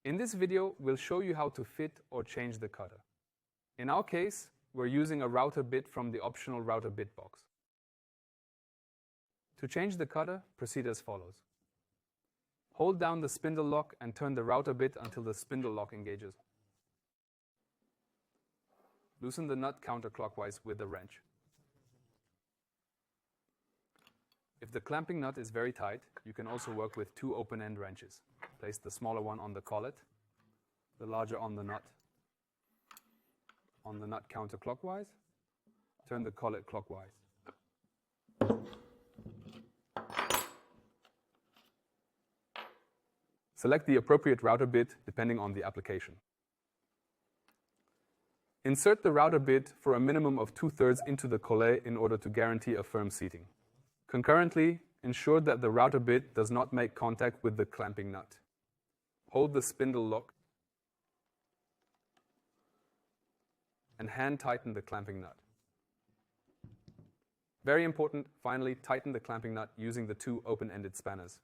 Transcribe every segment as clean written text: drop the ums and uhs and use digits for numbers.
In this video, we'll show you how to fit or change the cutter. In our case, we're using a router bit from the optional router bit box. To change the cutter, proceed as follows. Hold down the spindle lock and turn the router bit until the spindle lock engages. Loosen the nut counterclockwise with the wrench. If the clamping nut is very tight, you can also work with two open-end wrenches. Place the smaller one on the collet, the larger on the nut. On the nut counterclockwise, turn the collet clockwise. Select the appropriate router bit depending on the application. Insert the router bit for a minimum of 2/3 into the collet in order to guarantee a firm seating. Concurrently, ensure that the router bit does not make contact with the clamping nut. Hold the spindle lock and hand tighten the clamping nut. Very important, finally, tighten the clamping nut using the two open-ended spanners.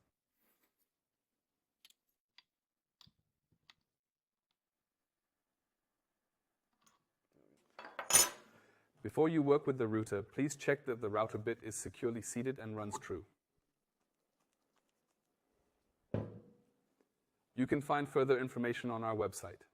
Before you work with the router, please check that the router bit is securely seated and runs true. You can find further information on our website.